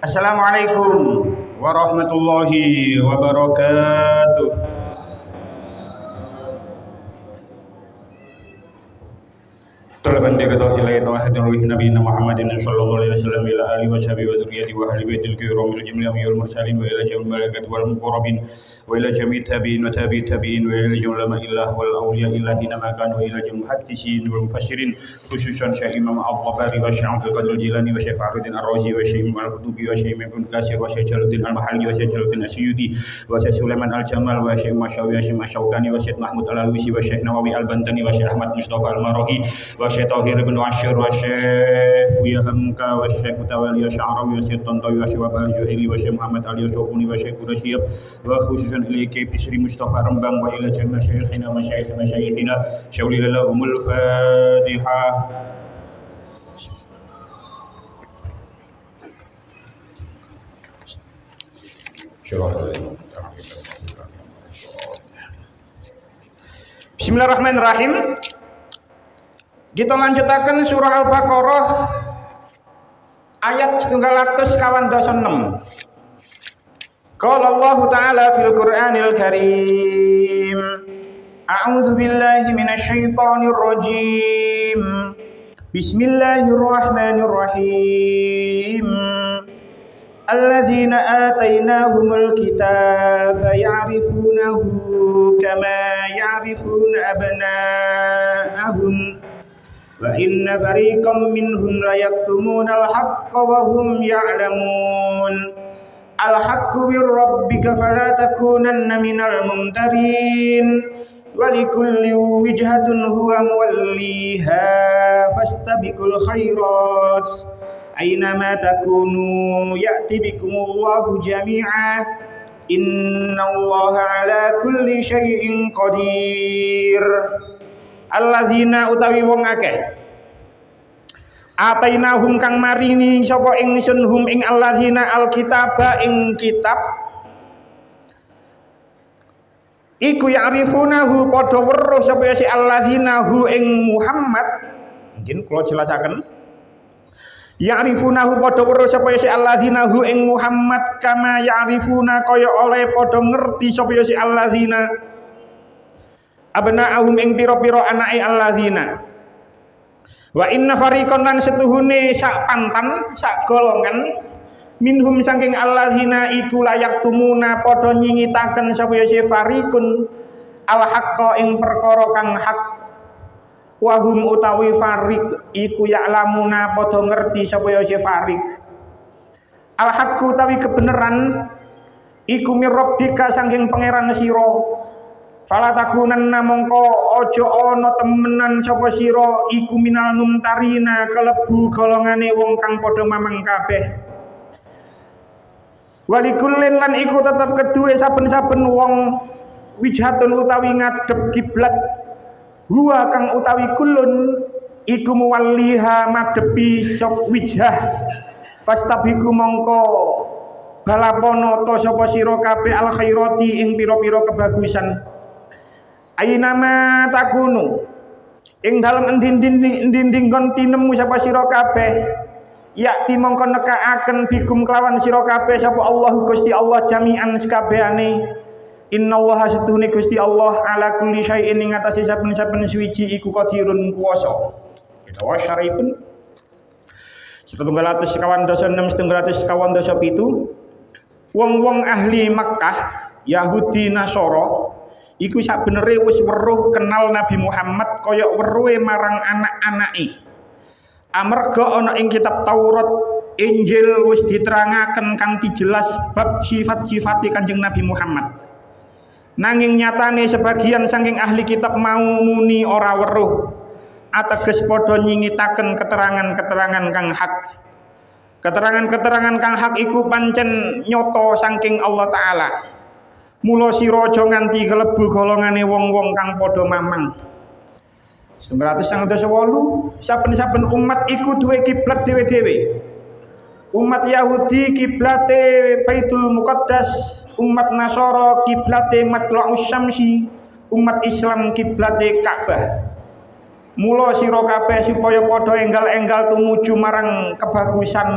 Assalamualaikum warahmatullahi wabarakatuh. Terban diridho ilaihi tauhidin ruhi nabiyina Muhammadin sallallahu alaihi wasallam ila alihi wa sahbihi wa dzurriyyati wa ahli baitil kiramil jami'il wal mursalin wa ila jami'il malaikati wal muqarrabin wa ila jami'it tabi'in wa tabi'it tabi'in wa ila jami'il ulama wal awliya illahi ma kanu wa ila jami'il muhaddisin wal mufassirin khususan Syekh Imam Al-Tabari wa Syekh Abdul Qadir Jilani wa Syekh Fakhruddin Ar-Razi wa Syekh Al-Qutubi wa Syekh Ibnu Katsir wa Syekh Jalaluddin Al-Mahalli wa Syekh Jalaluddin Asyuti wa Syekh Sulaiman Al-Jamal wa Syekh Masyawi wa Syekh Masyaukani wa Syekh Mahmud Al-Alwisi wa Syekh Nawawi Al-Bantani wa Syekh Ahmad Mustafa Al-Marahi wa Syekh Tahir bin Asyir wa Syekh Buya Hamka wa Syekh Mutawalli wa Sya'rawi wa Syekh Tantawi wa Syekh Wabah Zuhaili wa Syekh Muhammad Ali Syukuni wa Syekh Qurasyib wa khususan ilaiki Bisri Mustafa Rembang wa ila jami'a syayikhina wa masyayikhina syawlillah umul Fatihah. Bismillahirrahmanirrahim. Kita lanjutakan surah Al-Baqarah ayat 126. Qala Allah Ta'ala fil Qur'anil Karim. A'udzu billahi minasy syaithanir rajim. Bismillahirrahmanirrahim. Alladzina atainahumul kitaba ya'rifunahu kama ya'rifuna abna'ahum. Wa inna fariqam minhum la yaktumuna al-haqqa wa hum ya'lamun. Al-haqqu bir rabbika fala takunanna minal mumtarin. Wa likulli wijhatun huwa muwalliha fastabiqul khairat. Aina ma takunu ya'ti bikumullahu jami'a. Innallaha ala kulli syai'in qadir. Allazina utawi wong akeh atainahum kang marini sapa ingsun hum ing allazina alkitaba ing kitab iku ya'rifunahu padha weruh sapa si allazina hu ing Muhammad. Mungkin kula jelasaken ya'rifunahu padha weruh sapa si allazina hu ing Muhammad kama ya'rifuna kaya oleh padha ngerti sapa si allazina abna'ahum ing pira-pira anake alladzina. Wa inna fariqan lan setuhune sak pantan sak golongan minhum saking alladzina iku layak tumuna padha nyingitaken sapa ya fariqun al haqqa ing perkara kang hak wa hum utawi fariq iku ya'lamuna padha ngerti sapa ya fariq al haqqu utawi kebenaran iku mir rabbika saking pangeran sira. Fala takunanna mongko aja ana temenan sapa sira iku minal mumtarina kalebu golongane wong kang padha mamang kabeh. Walikullin lan iku tetep keduwe saben-saben wong wijhatun utawi ngadhep kiblat. Huwa kang utawi kulun iku muwalliha madhepi sop wijhah. Fastabiqu mongko balapono to sapa sira kabeh al khairati ing pira-pira kebagusan. Ainama takunu ing dalem endi-endi kon tinemu sapa sira kabeh yakti mongko nekaaken bikum kelawan sira kabeh sapa Allahu Gusti Allah jami'an sakabehane. Innallaha setuhune Gusti Allah ala kulli syai'in ing atase saben-saben suwiji iku qadirun kuwasa. Kita wasyaripun 156-157 wong-wong ahli Makkah Yahudi Nasara iku sabenere wis weruh kenal Nabi Muhammad kaya weruhe marang anak-anake. Amarga ana ing kitab Taurat, Injil wis diterangaken kanthi jelas bab sifat-sifate Kanjeng Nabi Muhammad. Nanging nyatane sebagian saking ahli kitab mau muni ora weruh, ateges padha nyingitaken keterangan-keterangan kang hak. Keterangan-keterangan kang hak iku pancen nyata saking Allah Ta'ala. Mula sira aja nganti kelebu golongane wong-wong kang padha mamang. 998 saben-saben umat iku duwe kiblat dhewe-dhewe. Umat Yahudi kiblate Baitul Muqaddas, umat Nasara kiblate Matla'us Syamsi, umat Islam kiblate Ka'bah. Mula sira kabeh supaya padha enggal-enggal tumuju marang kebagusan,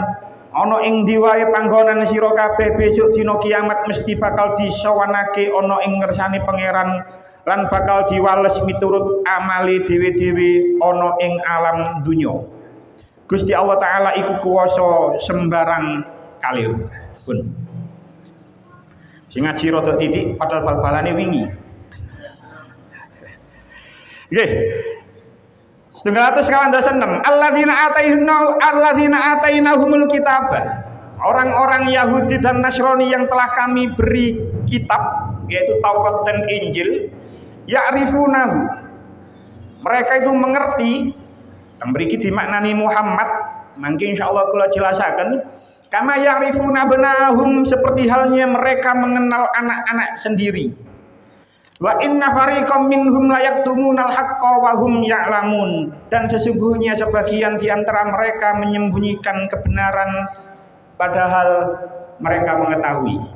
ana ing diwae panggonan sira kabeh besok dina kiamat mesti bakal disawanake ana ing ngersane pangeran lan bakal diwales miturut amale dhewe-dhewe ana ing alam dunya. Gusti Allah taala iku kuwasa sembarang kalir. Pun sing ngaji rada titik padahal bal-balane wingi. Nggih. 196 alladzina atainahumul kitaba. Orang-orang Yahudi dan Nasrani yang telah kami beri kitab yaitu Taurat dan Injil, ya'rifunahu. Mereka itu mengerti, yang mriki dimaknani Muhammad, mangke insyaallah kula jelasaken, kama ya'rifuna benahum seperti halnya mereka mengenal anak-anak sendiri. Wa inna fariqam minhum la yaktumunal haqqa wa hum ya'lamun. Dan sesungguhnya sebagian di antara mereka menyembunyikan kebenaran padahal mereka mengetahui.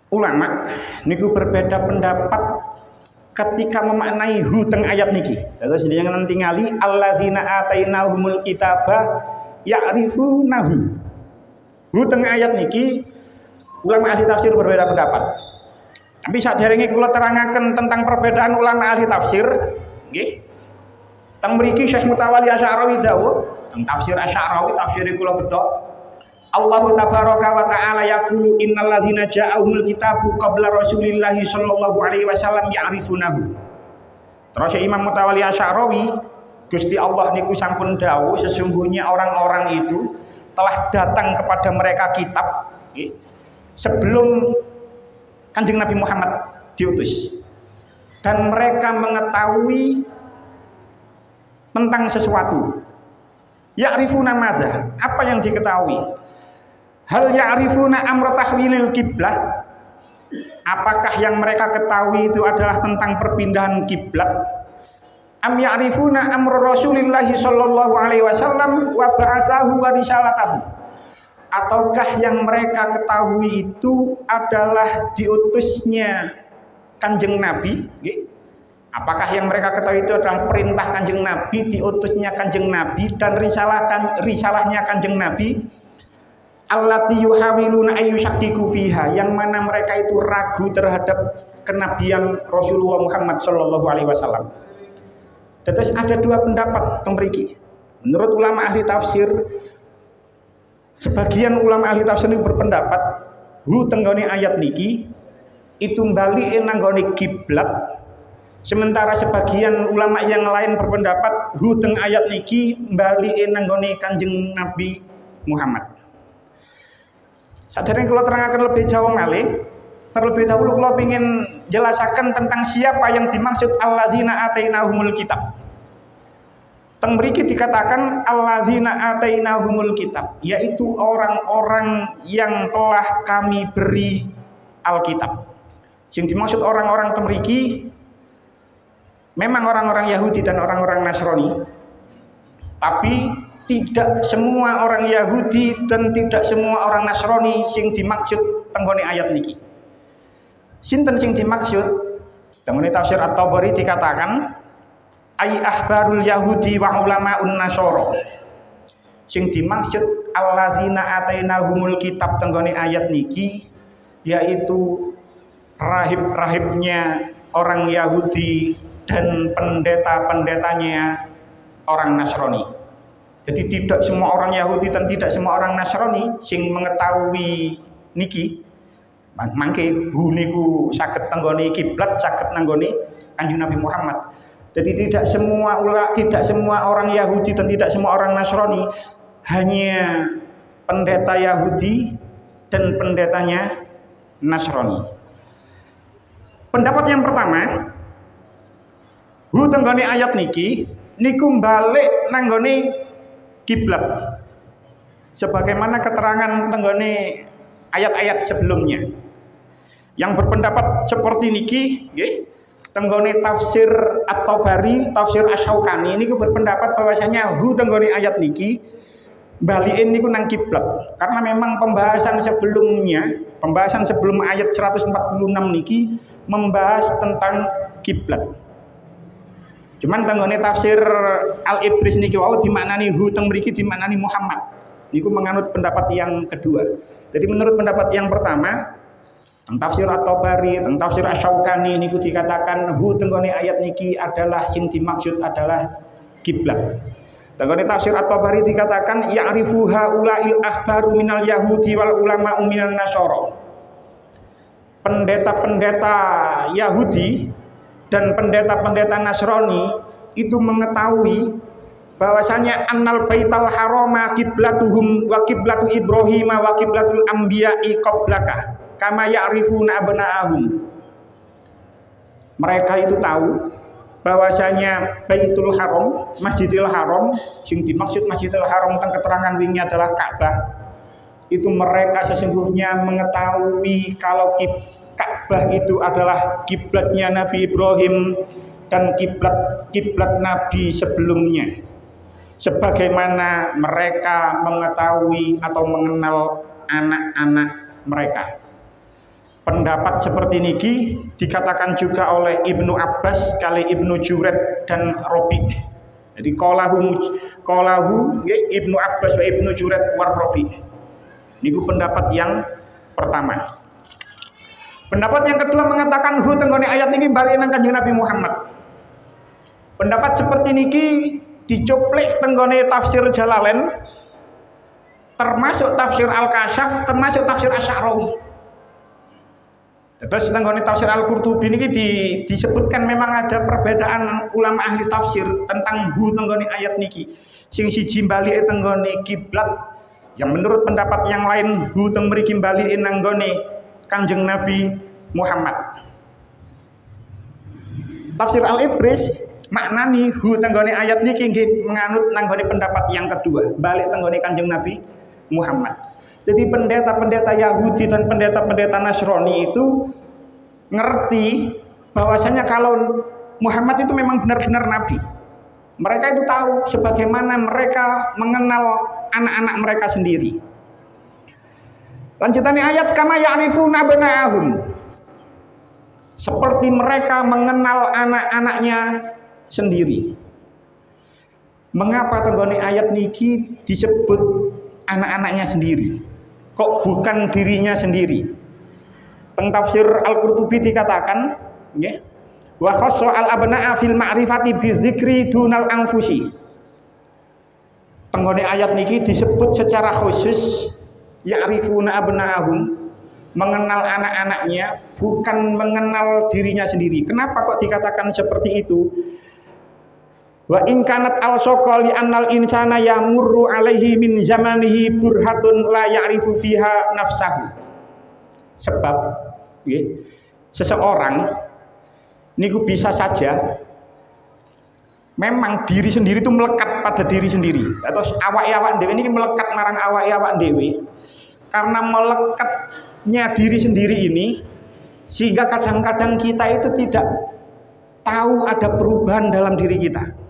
Ulama niku berbeda pendapat ketika memaknai hu teng ayat niki. Terus yang nanti ngali alladzina atainahumul kitaba ya'rifunahu. Hu teng ayat niki ulama ahli tafsir berbeda pendapat. Tapi saderenge kula terangaken tentang perbedaan ulama ahli tafsir, nggih. Teng mriki Syekh Mutawalli Asy'arawi dawuh, teng tafsir Asy'arawi tafsir kula beto. Allahu tabaraka wa ta'ala yaqulu innal ladzina ja'ahumul kitabu qabla Rasulillahi sallallahu alaihi wasallam ya'rifunahu. Terus Imam Mutawalli Asy'arawi, Gusti Allah niku sampun dawuh sesungguhnya orang-orang itu telah datang kepada mereka kitab, nggih. Sebelum Kanjeng Nabi Muhammad diutus, dan mereka mengetahui tentang sesuatu. Ya'rifuna madza, apa yang diketahui? Hal ya'rifuna amra tahwilil kiblah, apakah yang mereka ketahui itu adalah tentang perpindahan kiblat? Am ya'rifuna amra Rasulillahi sallallahu alaihi wasallam wa ba'atsahu wa risalatahu, ataukah yang mereka ketahui itu adalah diutusnya Kanjeng Nabi? Apakah yang mereka ketahui itu adalah perintah Kanjeng Nabi, diutusnya Kanjeng Nabi, dan risalahnya Kanjeng Nabi? Allati yuhawiluna ayyushakkiku fiha, yang mana mereka itu ragu terhadap kenabian Rasulullah Muhammad sallallahu alaihi wasallam. Terus ada dua pendapat mriki. Menurut ulama ahli tafsir, sebagian ulama ahli tafsir ini berpendapat hu tenggone ayat niki itu bali nanggone kiblat, sementara sebagian ulama yang lain berpendapat hu teng ayat niki bali nanggone Kanjeng Nabi Muhammad. Sadereng kula terangaken lebih jauh malih, terlebih dahulu kula ingin jelasaken tentang siapa yang dimaksud alladzina atainahumul kitab. Teng mriki dikatakan alladzina atainahumul kitab, yaitu orang-orang yang telah kami beri Alkitab. Sing dimaksud orang-orang teng mriki memang orang-orang Yahudi dan orang-orang Nasrani. Tapi tidak semua orang Yahudi dan tidak semua orang Nasrani sing dimaksud tenggone ayat niki. Sinten sing dimaksud? Tenggone tafsir At-Tabari dikatakan ay ahbarul Yahudi wa ulama'un Nasara. Sing dimaksud alladzina atainahumul kitab tenggone ayat niki yaitu rahib-rahibnya orang Yahudi dan pendeta-pendetanya orang Nasrani. Jadi tidak semua orang Yahudi dan tidak semua orang Nasrani sing mengetahui niki. Mangke hu niku saged tenggone kiblat, saged nanggone Kanjeng Nabi Muhammad. Jadi tidak semua orang Yahudi dan tidak semua orang Nasrani, hanya pendeta Yahudi dan pendetanya Nasrani. Pendapat yang pertama, hu tenggone ayat niki niku balik nanggone kiblat, sebagaimana keterangan tenggone ayat-ayat sebelumnya. Yang berpendapat seperti niki, nggih, tenggone tafsir At-Tabari, tafsir Asy-Syaukani niku berpendapat bahwasanya hu tenggone ayat niki balikin niku nang kiblat. Karena memang pembahasan sebelum ayat 146 niki membahas tentang kiblat. Cuman tenggone tafsir Al-Ibris niki wau dimaknani hu teng mriki dimaknani Muhammad. Niku menganut pendapat yang kedua. Jadi menurut pendapat yang pertama, teng tafsir At-Tabari, teng tafsir Asy-Syaukani niku dikatakan hu tenggone ayat niki adalah sing dimaksud adalah kiblat. Tenggone tafsir At-Tabari dikatakan ya'rifuha ulail akhbaru minal yahudi wal ulama minan nasyara. Pendeta-pendeta Yahudi dan pendeta-pendeta Nasrani itu mengetahui bahwasanya annal baital harama kiblatuhum wa kiblatu Ibrahim wa kiblatul anbiya'i qablaka kama ya'rifuna abna'ahum. Mereka itu tahu bahwasanya Baitul Haram, Masjidil Haram, sing dimaksud Masjidil Haram teng keterangan wingi adalah Ka'bah. Itu mereka sesungguhnya mengetahui kalau Ka'bah itu adalah kiblatnya Nabi Ibrahim dan kiblat Nabi sebelumnya. Sebagaimana mereka mengetahui atau mengenal anak-anak mereka. Pendapat seperti niki dikatakan juga oleh Ibnu Abbas kali Ibnu Juret dan Robi. Jadi qalahu Ibnu Abbas wa Ibnu Juret war Robi. Niku pendapat yang pertama. Pendapat yang kedua mengatakan hu tenggone ayat niki balik nang Kanjeng Nabi Muhammad. Pendapat seperti niki dicoplek tenggone tafsir Jalalain, termasuk tafsir Al-Kasyaf, termasuk tafsir Asy-Sya'rawi. Terus tenggone tafsir Al-Qurtubi niki disebutkan memang ada perbedaan ulama ahli tafsir tentang hu tenggone ayat niki. Sing siji balik tenggone kiblat, yang menurut pendapat yang lain hu teng mriki balik nang gone Kanjeng Nabi Muhammad. Tafsir Al-Ibris maknani hu tenggone ayat niki nggih menganut nanggone pendapat yang kedua, balik tenggone Kanjeng Nabi Muhammad. Jadi pendeta-pendeta Yahudi dan pendeta-pendeta Nasrani itu ngerti bahwasanya kalau Muhammad itu memang benar-benar nabi. Mereka itu tahu sebagaimana mereka mengenal anak-anak mereka sendiri. Lanjutannya ayat kama ya'rifuna abna'ahum. Seperti mereka mengenal anak-anaknya sendiri. Mengapa tenggone ayat niki disebut anak-anaknya sendiri? Kok bukan dirinya sendiri? Teng tafsir Al-Qurtubi dikatakan, nggih, wa khassa al-abna'a fil ma'rifati bi dzikri dunal anfusi. Tenggone ayat niki disebut secara khusus ya'rifuna abna'ahum, mengenal anak-anaknya, bukan mengenal dirinya sendiri. Kenapa kok dikatakan seperti itu? Wa in kanat al-saqa li annal insana yamurru alaihi min zamanihi burhatun la ya'rifu fiha nafsahu. Sebab seseorang niku bisa saja memang diri sendiri itu melekat pada diri sendiri, atau awak-awak dhewe niki melekat marang awak-awak dhewe. Karena melekatnya diri sendiri ini, sehingga kadang-kadang kita itu tidak tahu ada perubahan dalam diri kita.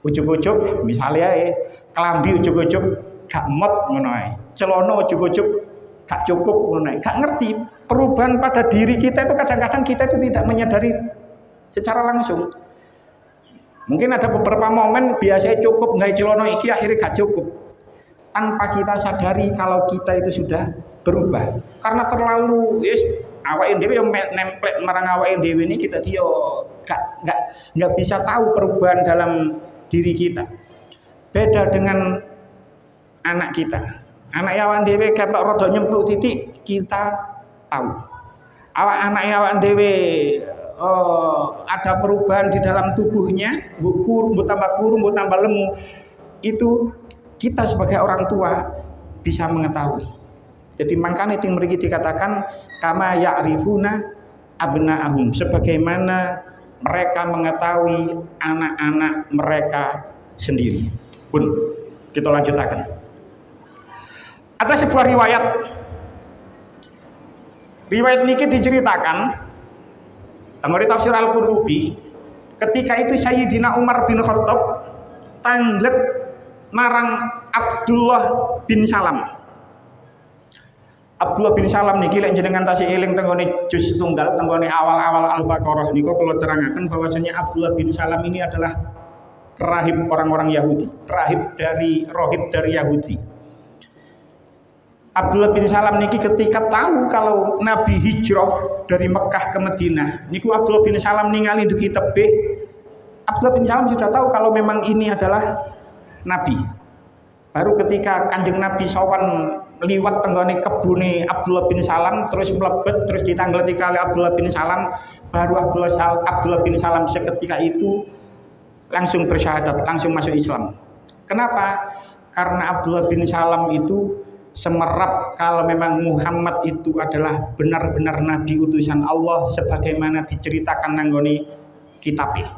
Ujug-ujug misalnya kelambi ujug-ujug gak mot ngono ae, celana ujug-ujug gak cukup ngono ae. Gak ngerti perubahan pada diri kita itu, kadang-kadang kita itu tidak menyadari secara langsung. Mungkin ada beberapa momen biasanya cukup nggak celana iki akhirnya gak cukup, tanpa kita sadari kalau kita itu sudah berubah karena terlalu awake dhewe yang nemplek marang awake dhewe ini, kita dia nggak bisa tahu perubahan dalam diri kita. Beda dengan anak kita, anak awake dhewe ketok rada nyempluk titik, kita tahu. Anak awake dhewe ada perubahan di dalam tubuhnya, mbok tambah kurus, mbok tambah lemu, itu kita sebagai orang tua bisa mengetahui. Jadi makanya ting mriki dikatakan kama ya'rifuna abna'ahum, sebagaimana mereka mengetahui anak-anak mereka sendiri. Pun kita lanjutkan. Ada sebuah riwayat niki diceritakan menurut tafsir Al-Qurtubi, ketika itu Sayyidina Umar bin Khattab tanglet marang Abdullah bin Salam. Abdullah bin Salam niki lek jenengan tasih eling tenggone juz tunggal tenggone awal-awal Al-Baqarah niku kula terangaken bahwasanya Abdullah bin Salam ini adalah rahib orang-orang Yahudi, rahib dari Yahudi. Abdullah bin Salam niki ketika tahu kalau Nabi hijrah dari Mekah ke Madinah, niku Abdullah bin Salam ningali dugi tebih. Abdullah bin Salam sudah tahu kalau memang ini adalah Nabi. Baru ketika Kanjeng Nabi sawan liwat tenggone kebune Abdullah bin Salam terus mlebet terus ditanggleti kali Abdullah bin Salam, baru Abdullah bin Salam seketika itu langsung bersyahadat, langsung masuk Islam. Kenapa? Karena Abdullah bin Salam itu semerap kalau memang Muhammad itu adalah benar-benar nabi utusan Allah sebagaimana diceritakan nanggone kitabnya.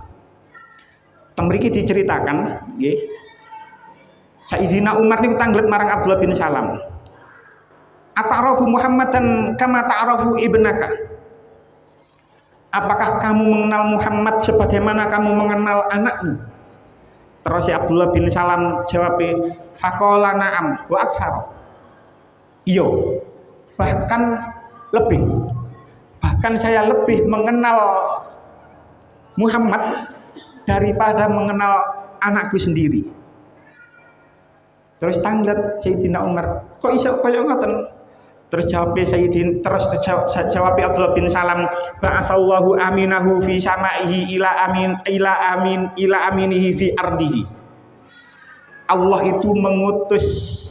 Temriki diceritakan nggih. Sayyidina Umar niku tanglet marang Abdullah bin Salam. Ata'rafu Muhammadan kama ta'rafu ibnaka? Apakah kamu mengenal Muhammad sebagaimana kamu mengenal anakmu? Terus si Abdullah bin Salam jawab, faqala na'am wa aksara. Iya, bahkan lebih. Bahkan saya lebih mengenal Muhammad daripada mengenal anakku sendiri. Terus tanglet Sayyidina Umar, kok iso kaya ngoten? Terus jawab Abdullah bin Salam, ba'asallahu aminahu fi samaihi ila aminihi fi ardihi. Allah itu mengutus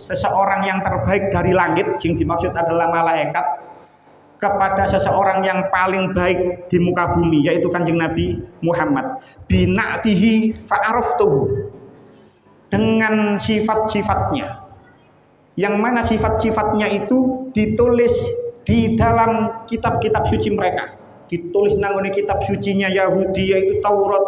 seseorang yang terbaik dari langit, yang dimaksud adalah malaikat, kepada seseorang yang paling baik di muka bumi, yaitu Kanjeng Nabi Muhammad. Bina'tihi fa'araftuhu, dengan sifat-sifatnya, yang mana sifat-sifatnya itu ditulis di dalam kitab-kitab suci mereka, ditulis nang kitab sucinya Yahudi yaitu Taurat,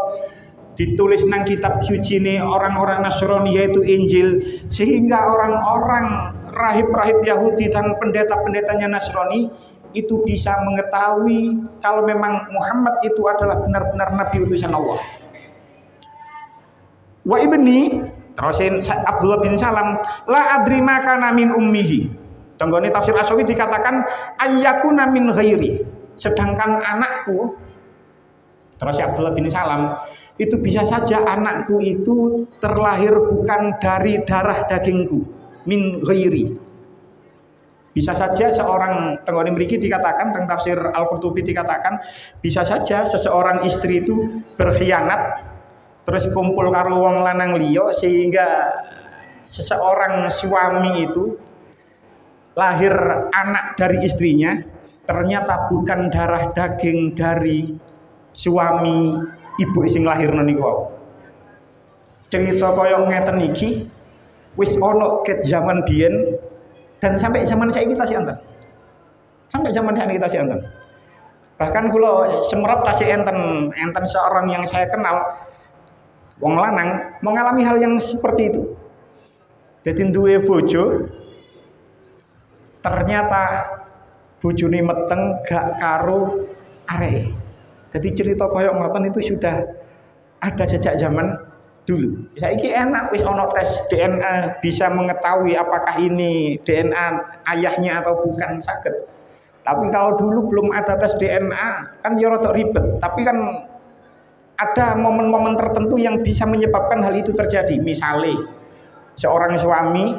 ditulis nang kitab suci ini orang-orang Nasrani yaitu Injil, sehingga orang-orang rahib-rahib Yahudi dan pendeta-pendetanya Nasrani itu bisa mengetahui kalau memang Muhammad itu adalah benar-benar nabi utusan Allah. Wa ibni, terusin Abdullah bin Salam, la adri ma kana min ummihi. Tenggone tafsir Asyawi dikatakan ayyakuna min ghairi. Sedangkan anakku, terus Abdullah bin Salam, itu bisa saja anakku itu terlahir bukan dari darah dagingku, min ghairi. Bisa saja seorang, tenggone mriki dikatakan teng tafsir Al-Qurtubi dikatakan bisa saja seseorang istri itu berkhianat terus kumpul karo wong lanang liya sehingga seseorang suami itu lahir anak dari istrinya ternyata bukan darah daging dari suami ibu sing lahirna niku wae. Cerita kaya ngeten iki wis ana ket zaman biyen dan sampai zaman saiki tasih enten. Sampai zaman saiki tasih enten. Bahkan kula semerap tasih enten seorang yang saya kenal wong lanang mengalami hal yang seperti itu. Jadi duwe bojo, ternyata bojone meteng gak karo areke. Jadi cerita koyok ngoten itu sudah ada sejak zaman dulu. Saiki enak wis ana tes DNA bisa mengetahui apakah ini DNA ayahnya atau bukan saged. Tapi kalau dulu belum ada tes DNA kan ya rada ribet. Tapi kan ada momen-momen tertentu yang bisa menyebabkan hal itu terjadi. Misalnya seorang suami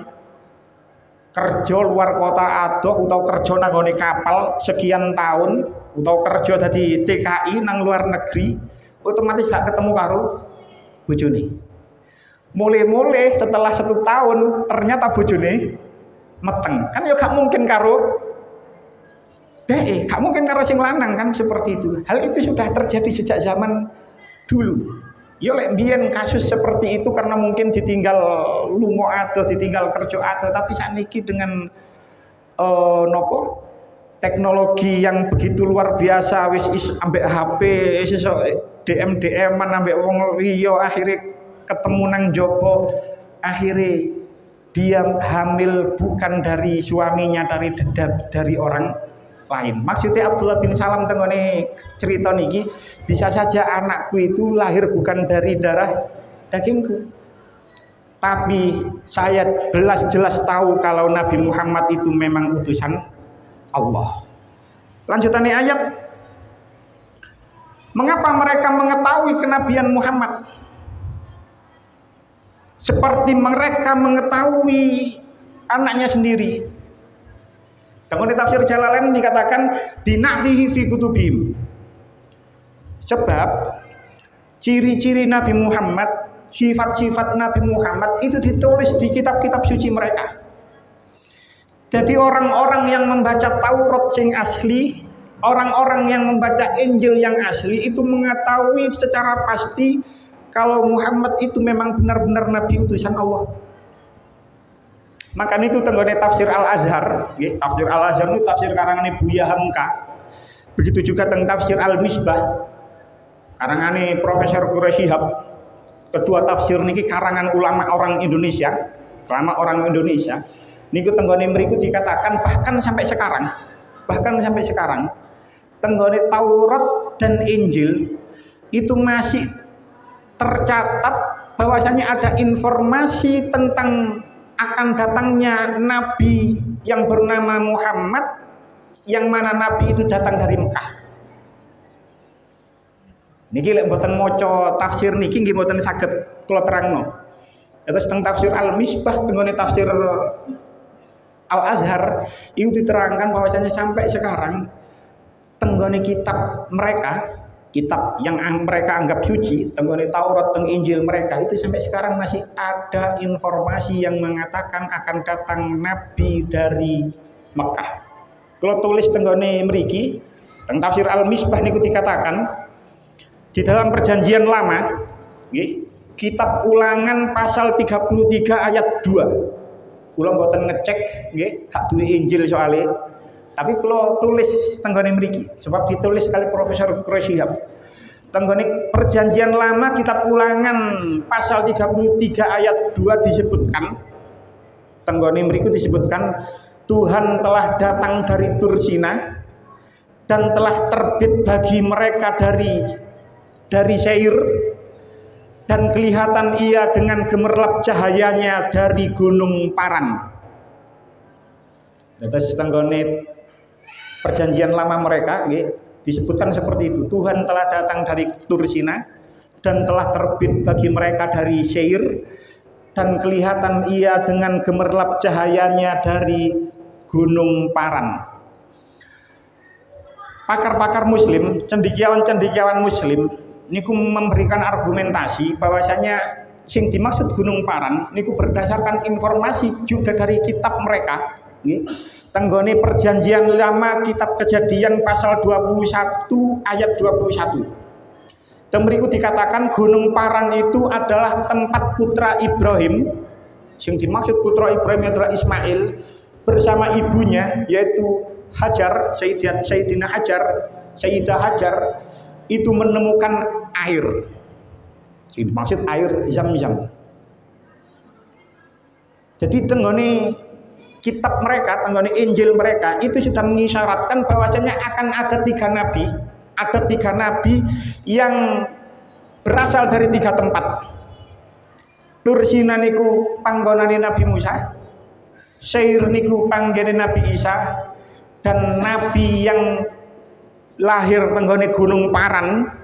kerja luar kota atau kerja nang kapal sekian tahun atau kerja dadi TKI nang luar negeri, otomatis gak ketemu karo bojone. Mulai setelah 1 tahun ternyata bojone meteng. Kan ya gak mungkin karo gak mungkin karo sing lanang kan, seperti itu. Hal itu sudah terjadi sejak zaman dulu. Ya lek biyen kasus seperti itu karena mungkin ditinggal lunga atau ditinggal kerja atau, tapi sakniki dengan teknologi yang begitu luar biasa, wis ambek HP sesuk DM-an ambek wong liya, akhirnya ketemu nang jopo, akhirnya dia hamil bukan dari suaminya, dari orang lain. Maksudnya Abdullah bin Salam tenggone cerita niki, bisa saja anakku itu lahir bukan dari darah dagingku, tapi saya jelas tahu kalau Nabi Muhammad itu memang utusan Allah. Lanjutannya ayat, mengapa mereka mengetahui kenabian Muhammad seperti mereka mengetahui anaknya sendiri. Dalam tafsir Jalalain dikatakan bina'tihi fi kutubihim. Sebab ciri-ciri Nabi Muhammad, sifat-sifat Nabi Muhammad itu ditulis di kitab-kitab suci mereka. Jadi orang-orang yang membaca Taurat yang asli, orang-orang yang membaca Injil yang asli itu mengetahui secara pasti kalau Muhammad itu memang benar-benar Nabi utusan Allah. Maka itu tenggone tafsir Al-Azhar, tafsir Al-Azhar itu tafsir karangan Buya Hamka. Begitu juga tentang tafsir Al-Misbah karangan Profesor Quraisy Shihab. Kedua tafsir niki karangan ulama orang Indonesia, Niku tenggone mriku dikatakan bahkan sampai sekarang tenggone Taurat dan Injil itu masih tercatat bahwasanya ada informasi tentang akan datangnya nabi yang bernama Muhammad, yang mana nabi itu datang dari Mekah. Niki lek mboten maca tafsir niki nggih mboten saged kula terangno. Terus tentang tafsir Al-Misbah tenggone tafsir Al-Azhar itu diterangkan bahwasanya sampai sekarang tenggone kitab mereka, kitab yang mereka anggap suci, tenggone Taurat dan Injil mereka itu sampai sekarang masih ada informasi yang mengatakan akan datang nabi dari Mekah. Kalau tulis tenggone mriki tentang tafsir Al-Misbah niku dikatakan di dalam perjanjian lama, kitab Ulangan pasal 33 ayat 2. Kula mboten ngecek nggih, gak duwe Injil soalnya. Tapi kula tulis tenggone mriki sebab ditulis kali Profesor Quraisy Shihab. Tenggone perjanjian lama kitab Ulangan pasal 33 ayat 2 disebutkan. Tenggone mriku disebutkan Tuhan telah datang dari Tursina dan telah terbit bagi mereka dari Seir, dan kelihatan ia dengan gemerlap cahayanya dari Gunung Paran. Terus tenggone perjanjian lama mereka disebutkan seperti itu. Tuhan telah datang dari Tursina dan telah terbit bagi mereka dari Seir, dan kelihatan ia dengan gemerlap cahayanya dari Gunung Paran. Pakar-pakar Muslim, cendekiawan-cendekiawan Muslim niku memberikan argumentasi bahwasanya sing dimaksud Gunung Paran niku berdasarkan informasi juga dari kitab mereka, tenggone perjanjian lama kitab Kejadian pasal 21 ayat 21. Temriku dikatakan Gunung Paran itu adalah tempat putra Ibrahim. Sing dimaksud putra Ibrahim adalah Ismail bersama ibunya yaitu Hajar, Sayyidah Hajar itu menemukan air. Maksud air Zam-Zam. Jadi tenggone kitab mereka, tenggone Injil mereka itu sudah mengisyaratkan bahwasanya akan ada tiga nabi yang berasal dari 3 tempat. Tursina niku panggonane Nabi Musa, Seir niku panggene Nabi Isa, dan nabi yang lahir tenggone Gunung Paran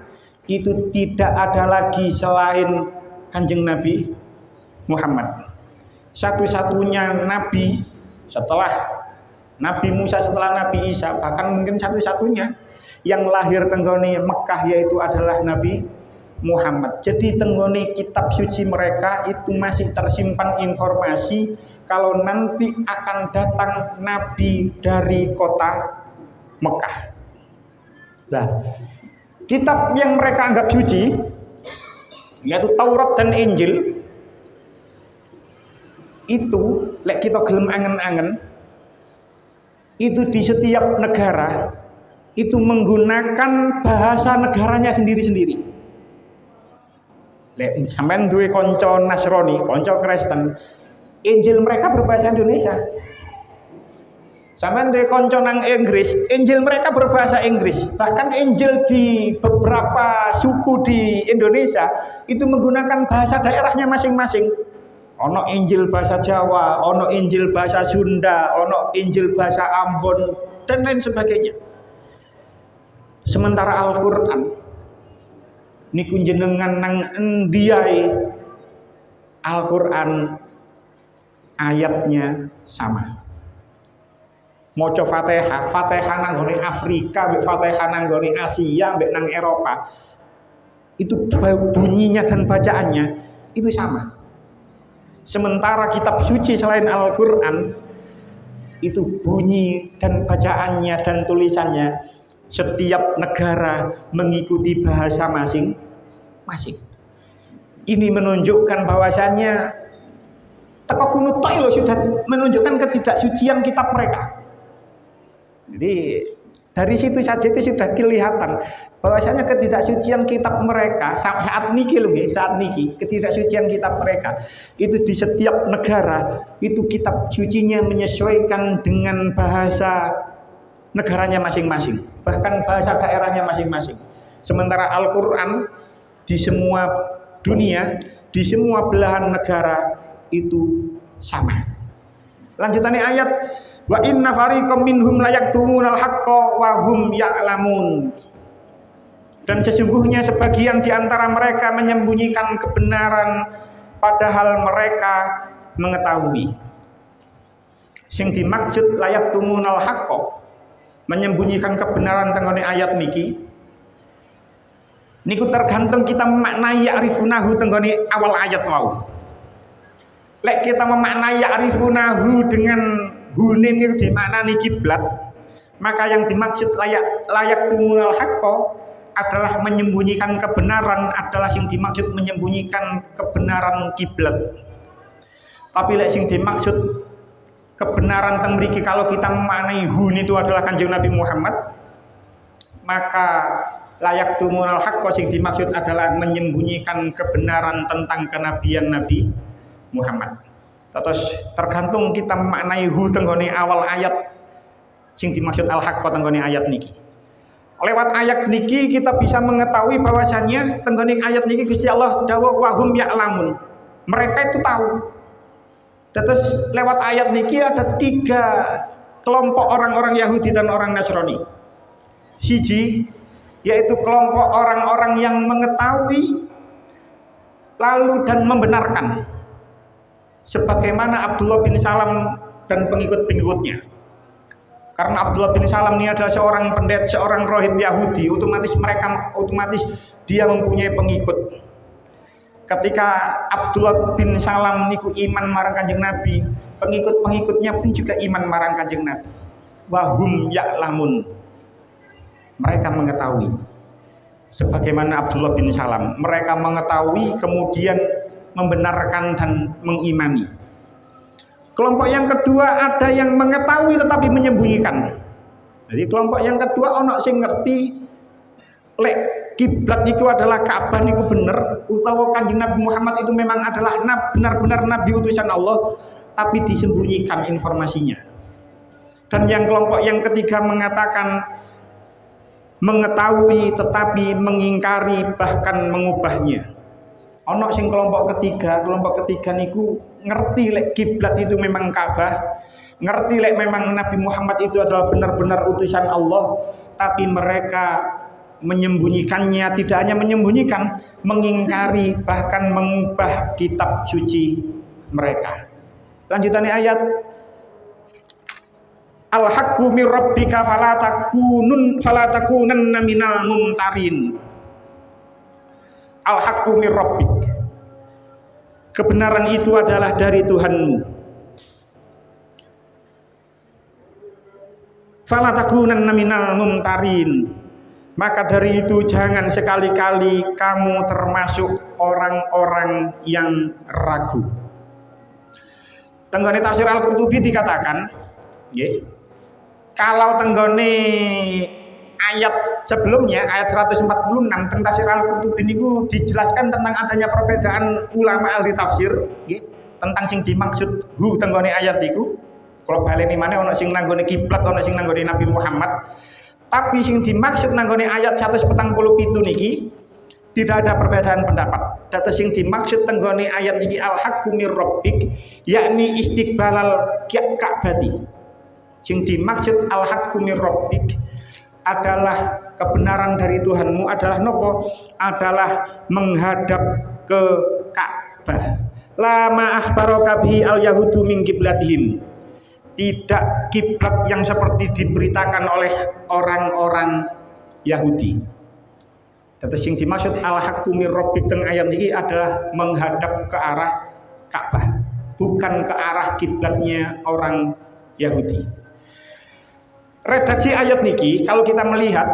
itu tidak ada lagi selain Kanjeng Nabi Muhammad. Satu-satunya nabi setelah Nabi Musa, setelah Nabi Isa, bahkan mungkin satu-satunya yang lahir tenggone Mekah yaitu adalah Nabi Muhammad. Jadi tenggone kitab suci mereka itu masih tersimpan informasi kalau nanti akan datang nabi dari kota Mekah. Nah, kitab yang mereka anggap suci yaitu Taurat dan Injil itu lek kita gelem angen-angen itu di setiap negara itu menggunakan bahasa negaranya sendiri-sendiri. Lek sampean duwe kanca Nasrani, kanca Kristen, Injil mereka berbahasa Indonesia. Sampeyan duwe kanca nang Inggris, Injil mereka berbahasa Inggris. Bahkan Injil di beberapa suku di Indonesia itu menggunakan bahasa daerahnya masing-masing. Ono Injil bahasa Jawa, ono Injil bahasa Sunda, ono Injil bahasa Ambon dan lain sebagainya. Sementara Al-Qur'an niku jenengan nang endiai Al-Qur'an ayatnya sama. Maca Fatihah, Fatihah nang nggone Afrika, mbek Fatihah nang nggone Asia, mbek nang Eropa. Itu bunyinya dan bacaannya itu sama. Sementara kitab suci selain Al-Qur'an itu bunyi dan bacaannya dan tulisannya setiap negara mengikuti bahasa masing-masing. Ini menunjukkan bahwasannya teko kuno tok lho sudah menunjukkan ketidaksucian kitab mereka. Jadi dari situ saja itu sudah kelihatan bahwasanya ketidaksucian kitab mereka saat niki ketidaksucian kitab mereka itu di setiap negara itu kitab sucinya menyesuaikan dengan bahasa negaranya masing-masing, bahkan bahasa daerahnya masing-masing. Sementara Al-Qur'an di semua dunia, di semua belahan negara itu sama. Lanjutannya ayat wa inna fariqam minhum layaktumunal haqqa wa hum ya'lamun. Dan sesungguhnya sebagian di antara mereka menyembunyikan kebenaran padahal mereka mengetahui. Sing dimaksud layaktumunal haqqa, menyembunyikan kebenaran tenggone ayat niki niku tergantung kita memaknai ya'rifunahu tenggone awal ayat wau. Lek kita memaknai ya'rifunahu dengan hune niku dimaknani kiblat, maka yang dimaksud layak tumunal haqqo adalah menyembunyikan kebenaran, adalah yang dimaksud menyembunyikan kebenaran kiblat. Tapi lek sing dimaksud kebenaran teng mriki kalau kita memaknai hun itu adalah Kanjeng Nabi Muhammad, maka layak tumunal haqqo sing dimaksud adalah menyembunyikan kebenaran tentang kenabian Nabi Muhammad. Terus tergantung kita memaknai hu tenggone awal ayat sing dimaksud al haqqo tenggone ayat niki. Lewat ayat niki kita bisa mengetahui bahwasannya tenggone ayat niki Gusti Allah dawuh wahum ya'lamun. Mereka itu tahu. Terus lewat ayat niki ada 3 kelompok orang-orang Yahudi dan orang Nasrani. Siji yaitu kelompok orang-orang yang mengetahui lalu dan membenarkan, sebagaimana Abdullah bin Salam dan pengikut-pengikutnya. Karena Abdullah bin Salam ini adalah seorang pendeta, seorang rohib Yahudi, otomatis dia mempunyai pengikut. Ketika Abdullah bin Salam niku iman marang Kanjeng Nabi, pengikut-pengikutnya pun juga iman marang Kanjeng Nabi. Wahum ya'lamun. Mereka mengetahui. Sebagaimana Abdullah bin Salam, mereka mengetahui kemudian membenarkan dan mengimani. Kelompok yang kedua ada yang mengetahui tetapi menyembunyikan. Jadi kelompok yang kedua ono sing ngerti lek kiblat itu adalah Ka'bah niku bener, utawa Kanjeng Nabi Muhammad itu memang adalah benar-benar nabi utusan Allah, tapi disembunyikan informasinya. Dan yang kelompok yang ketiga mengatakan mengetahui tetapi mengingkari bahkan mengubahnya. Ono sing kelompok ketiga niku ngerti lek kiblat itu memang Ka'bah, ngerti lek memang Nabi Muhammad itu adalah benar-benar utusan Allah, tapi mereka menyembunyikannya, tidak hanya menyembunyikan, mengingkari bahkan mengubah kitab suci mereka. Lanjutannya ayat Al-haqqu mir rabbika fala takunanna minal mumtarin. Al-haqqu mir rabbik. Kebenaran itu adalah dari Tuhanmu. Fala takunanna minal mumtarin. Maka dari itu jangan sekali-kali kamu termasuk orang-orang yang ragu. Tenggone tafsir Al-Qurtubi dikatakan, nggih, kalau tenggone ayat sebelumnya, ayat 146 tentang tafsir Al-Qurtubi niku dijelaskan tentang adanya perbedaan ulama ahli tafsir, nggih, tentang sing dimaksud hu tenggone ayat iku. Kalau baleni maneh ana sing nanggone kiblat, ana sing nanggone Nabi Muhammad. Tapi sing dimaksud nanggone ayat 147 niki Tidak ada perbedaan pendapat. Data sing dimaksud tenggone ayat ini al-haqqu mir rabbik, yakni istiqbalal Ka'bati. Sing dimaksud al-haqqu mir rabbik adalah kebenaran dari Tuhanmu, adalah nopo? Adalah menghadap ke Ka'bah. Lama akhbaraka bihi al-yahudu min qiblatihim. Tidak kiblat yang seperti diberitakan oleh orang-orang Yahudi. Terus yang dimaksud al-haqqu mir rabbik teng ayat ini adalah menghadap ke arah Ka'bah, bukan ke arah kiblatnya orang Yahudi. Redaksi ayat niki kalau kita melihat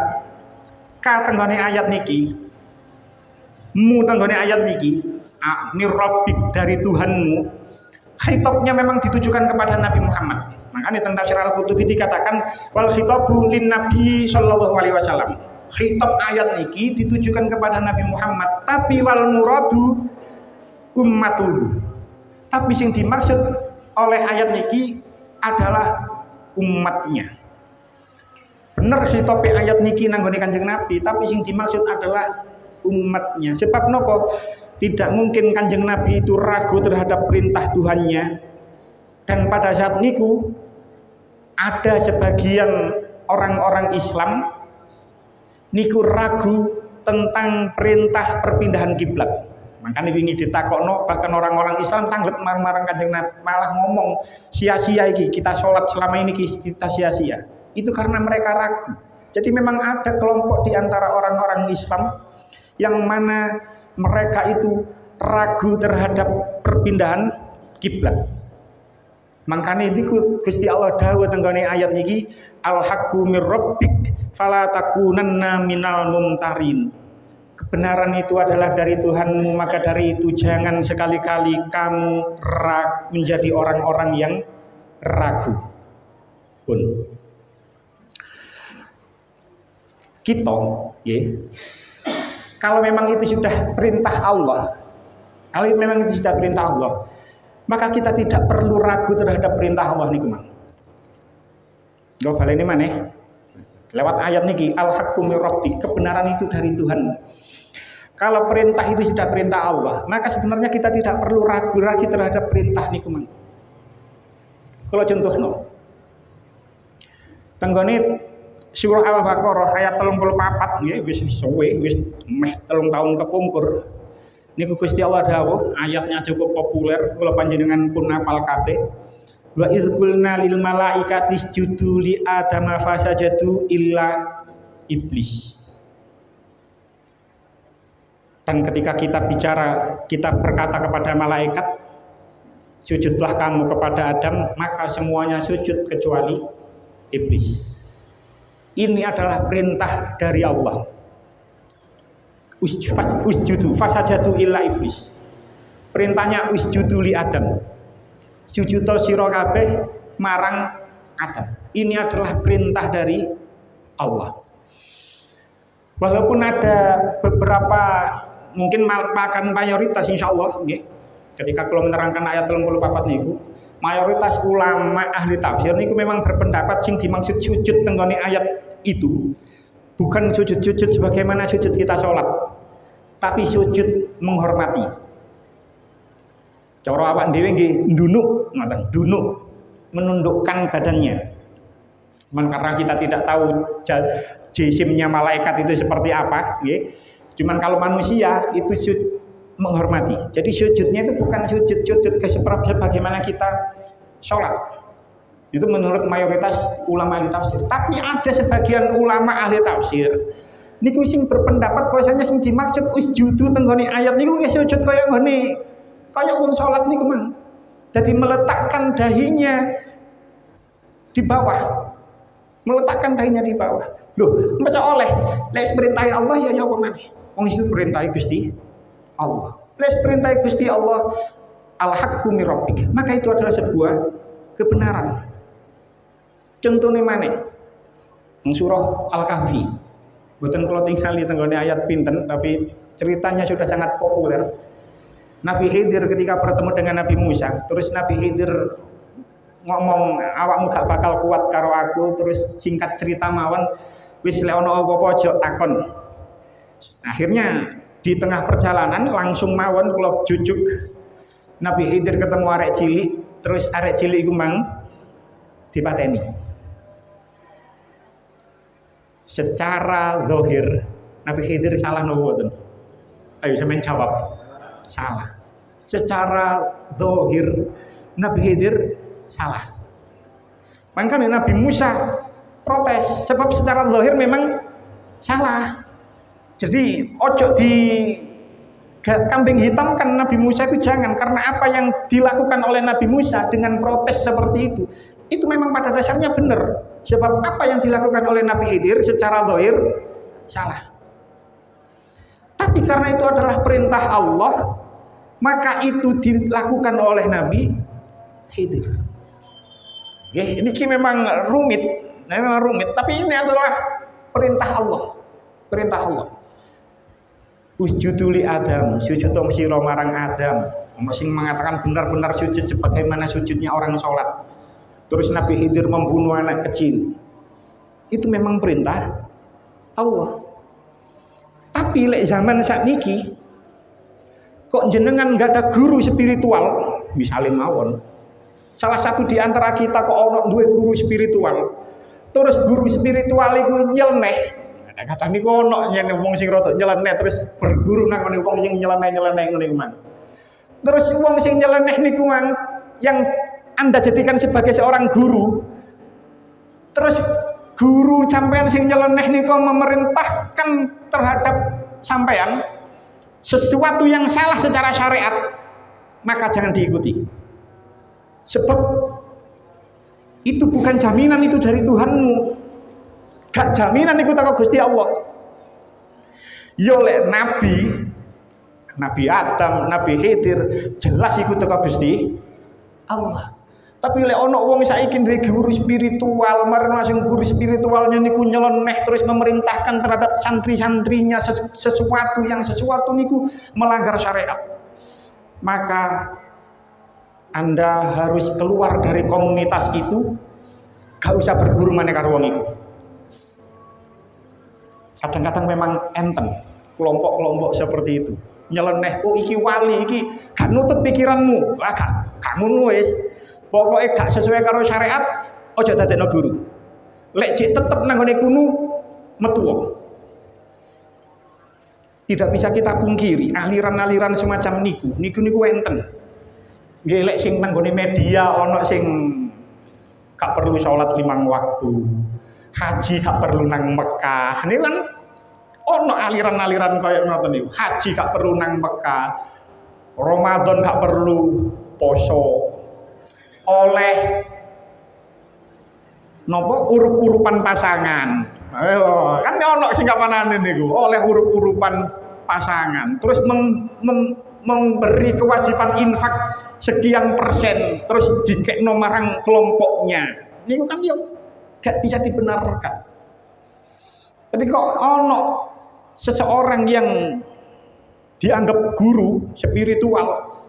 tenggone ayat niki, tenggone ayat niki mir rabbik dari Tuhanmu, khitabnya memang ditujukan kepada Nabi Muhammad. Makanya tentang tafsir Al-Qurtubi dikatakan wal khitabu lin Nabi sallallahu alaihi wasallam. Khitab ayat niki ditujukan kepada Nabi Muhammad, tapi wal muradu ummatuhu. Tapi yang dimaksud oleh ayat niki adalah umatnya. Bener khitab ayat niki nanggone Kanjeng Nabi, tapi yang dimaksud adalah umatnya. Sebab nopo? Tidak mungkin Kanjeng Nabi itu ragu terhadap perintah Tuhannya. Dan pada saat niku ada sebagian orang-orang Islam niku ragu tentang perintah perpindahan kiblat. Makanya wingi ditakokno bahkan orang-orang Islam tanglet marang-marang Kanjeng Nabi, malah ngomong sia-sia iki kita sholat selama ini kita sia-sia. Itu karena mereka ragu. Jadi memang ada kelompok di antara orang-orang Islam yang mana mereka itu ragu terhadap perpindahan kiblat. Makanya itu Gusti Allah dawuh tenggone ayat niki al-haqqu mir rabbik fala takunanna minal mumtarin. Kebenaran itu adalah dari Tuhanmu, maka dari itu jangan sekali-kali kamu menjadi orang-orang yang ragu. Pun kita ya, kalau memang itu sudah perintah Allah, kalau memang itu sudah perintah Allah, maka kita tidak perlu ragu terhadap perintah Allah niku mang. Go baleni maneh. Lewat ayat niki al-haqqu mir rabbik, kebenaran itu dari Tuhan. Kalau perintah itu sudah perintah Allah, maka sebenarnya kita tidak perlu ragu lagi terhadap perintah niku mang. Kalau contohno tenggone surah Al-Baqarah ayat 34 nggih wis suwe wis meh 3 tahun kepungkur. Niku Gusti Allah dawuh, ayatnya cukup populer, kula panjenengan pun hafal kabeh. Wa idz qulna lil malaikati isjudu li adama fasajadu illa iblis. Dan ketika kita bicara, kita berkata kepada malaikat, sujudlah kamu kepada Adam, maka semuanya sujud kecuali iblis. Ini adalah perintah dari Allah. Usjudu fasajadu illa iblis. Perintahnya usjudu li Adam. Sujudul sira kabeh marang Adam. Ini adalah perintah dari Allah. Walaupun ada beberapa mungkin makan mayoritas insyaallah nggih. Ketika kalau menerangkan ayat 34 niku, mayoritas ulama ahli tafsir niku memang berpendapat sing dimaksud sujud tenggone ayat itu bukan sujud-sujud sebagaimana sujud kita sholat, tapi sujud menghormati. Cara awak dhewe nggih ndunuk, ngoten, ndunuk, menundukkan badannya. Karena kita tidak tahu jisimnya malaikat itu seperti apa, nggih. Cuman kalau manusia itu menghormati. Jadi sujudnya itu bukan sujud sebagaimana kita sholat. Itu menurut mayoritas ulama ahli tafsir. Tapi ada sebagian ulama ahli tafsir niku sing berpendapat bahwasanya sing dimaksud usjudu tenggone ayat niku nggih sujud kaya ngene kayak wong sholat niku mang. Jadi meletakkan dahinya di bawah. Meletakkan dahinya di bawah. Loh, masa oleh lek perintah Allah ya apa maneh? Wong iki perintah Gusti Allah. Lek perintah Gusti Allah al-haqqu mir rabbik. Maka itu adalah sebuah kebenaran. Contohnya maneh? Surah Al-Kahfi. Mboten kula tingali tenggone ayat pinten tapi ceritanya sudah sangat populer. Nabi Khidir ketika bertemu dengan Nabi Musa, terus Nabi Khidir ngomong awakmu gak bakal kuat karo aku, terus singkat cerita mawon wis lek ana apa-apa aja takon. Akhirnya Di tengah perjalanan langsung mawon kula jujuk Nabi Khidir ketemu arek cilik, terus arek cilik iku mang dipateni. Secara zahir Nabi Khidir salah nopo mboten? Ayo sampeyan jawab. Salah. Secara zahir Nabi Khidir salah. Makanya Nabi Musa protes sebab secara zahir memang salah. Jadi ojo di kambing hitam kan Nabi Musa itu jangan, karena apa yang dilakukan oleh Nabi Musa dengan protes seperti itu memang pada dasarnya benar. Sebab apa yang dilakukan oleh Nabi Khidir secara zahir salah. Tapi karena itu adalah perintah Allah, maka itu dilakukan oleh Nabi Khidir. Ini memang rumit, tapi ini adalah perintah Allah. Perintah Allah. Usjuduli Adam, sujud tong sira marang Adam. Masing mengatakan benar-benar sujud sebagaimana sujudnya orang sholat. Terus Nabi Khidir membunuh anak kecil. Itu memang perintah Allah. Tapi lek zaman sakniki kok jenengan gak ada guru spiritual, misalnya mawon. Salah satu di antara kita kok ono duwe guru spiritual. Terus guru spiritual iku nyeleneh. Kata niku ono yen wong sing rada nyeleneh terus berguru nang wong sing nyeleneh ngene iku mang. Terus wong sing nyeleneh niku mang yang Anda jadikan sebagai seorang guru. Terus guru sampean sing nyeleneh niku memerintahkan terhadap sampean sesuatu yang salah secara syariat, maka jangan diikuti. Sebab itu bukan jaminan itu dari Tuhanmu. Gak jaminan itu teko Gusti Allah. Yo lek Nabi Adam, Nabi Khidir jelas iku teko Gusti Allah. Tapi lek ono wong saiki duwe guru spiritual, marang langsung guru spiritualnya niku nyeleneh terus memerintahkan terhadap santri-santrinya sesuatu niku melanggar syariat. Maka Anda harus keluar dari komunitas itu, gak usah berguru maneh karo wong iku. Kadang-kadang memang enten kelompok-kelompok seperti itu. Nyeleneh, oh iki wali, iki gak nutut pikiranmu. Lah gak ngono wis. Pokoke gak sesuai karo syariat, aja dadekno guru. Lek jek tetep nang ngene kuno metu. Tidak bisa kita pungkiri aliran-aliran semacam niku enten. Nggih lek sing nang nggone media ana sing gak perlu sholat 5 waktu. Haji gak perlu nang Mekah. Ini kan ono aliran-aliran kaya ngoten niku. Haji gak perlu nang Mekah. Ramadan gak perlu poso. Oleh nopo urup-urupan pasangan. Kan ono sing kapanane niku, oleh urup-urupan pasangan. Terus memberi kewajiban infak sekian persen, terus dikekno marang kelompoknya. Niku kan yo gak bisa dibenarkan. Tapi kok ono seseorang yang dianggap guru spiritual,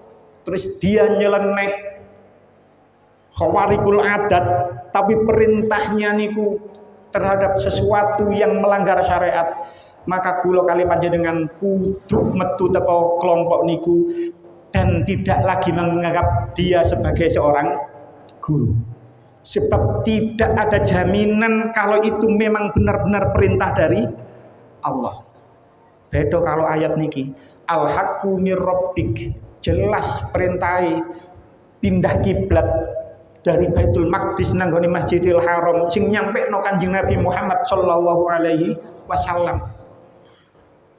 terus dia nyeleneh khawarikul adat, tapi perintahnya niku terhadap sesuatu yang melanggar syariat, maka kula kali panjenengan kudu metu teko kelompok niku dan tidak lagi menganggap dia sebagai seorang guru. Sebab tidak ada jaminan kalau itu memang benar-benar perintah dari Allah. Beda kalau ayat niki, al-haqqu mir rabbik, jelas perintahe pindah kiblat dari Baitul Maqdis nang gone Masjidil Haram sing nyampekno Kanjeng Nabi Muhammad sallallahu alaihi wasallam.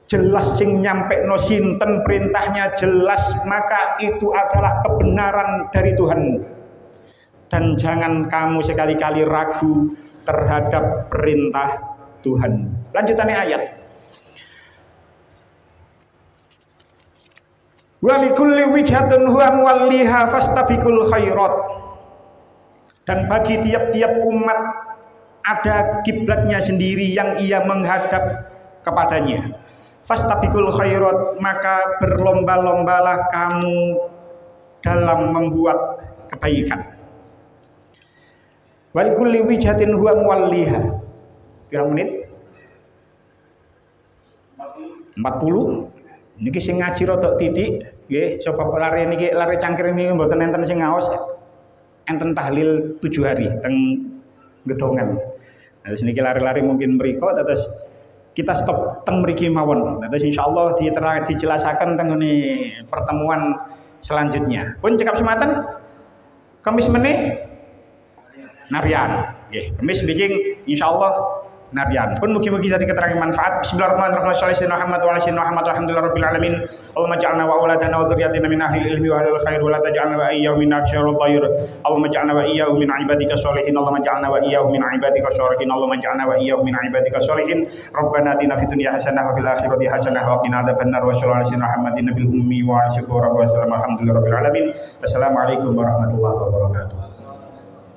Jelas sing nyampekno sinten perintahnya jelas, maka itu adalah kebenaran dari Tuhanmu. Dan jangan kamu sekali-kali ragu terhadap perintah Tuhan. Lanjutannya ayat. Wa likulli wijhatun huwa muwalliha fastabiqul khairat. Dan bagi tiap-tiap umat ada kiblatnya sendiri yang ia menghadap kepadanya. Fastabiqul khairat, maka berlomba-lombalah kamu dalam membuat kebaikan. Walikulli wijhatin huwa muwalliha. Berapa menit? 40. Niki sing ngaji rada titik nggih sebab lare niki lare cangkir niki mboten enten sing ngaos enten tahlil 7 hari teng gedongan. Terus niki lari-lari mungkin mriko terus kita stop teng mriki mawon. Terus insyaallah dijelasaken teng pertemuan selanjutnya. Pun cekap sematan Kamis meneh narian. Nggih, Kamis niki insyaallah narian. Pun mugi-mugi jadi keterangan manfaat. Bismillahirrahmanirrahim. Sallallahu Muhammad wa ala Muhammad walhamdulillahirabbil alamin. Allahumma ja'alna wa auladana wa dzurriyyatina min ahli ilmi wa ahlil khair wa la taj'alna wa iyyahum min asyaril tayr. Allahumma ja'alna wa iyyahum min ibadika sholihin. Allahumma ja'alna wa iyyahum min ibadika sholihin. Allahumma ja'alna wa iyyahum min ibadika sholihin. Rabbana atina fid dunya hasanah wa fil akhirati hasanah wa qina adzabannar wa sallallahu alaihi Muhammadin nabil ummi wa alihi wa sallam. Alhamdulillahirabbil alamin. Wassalamualaikum warahmatullahi wabarakatuh.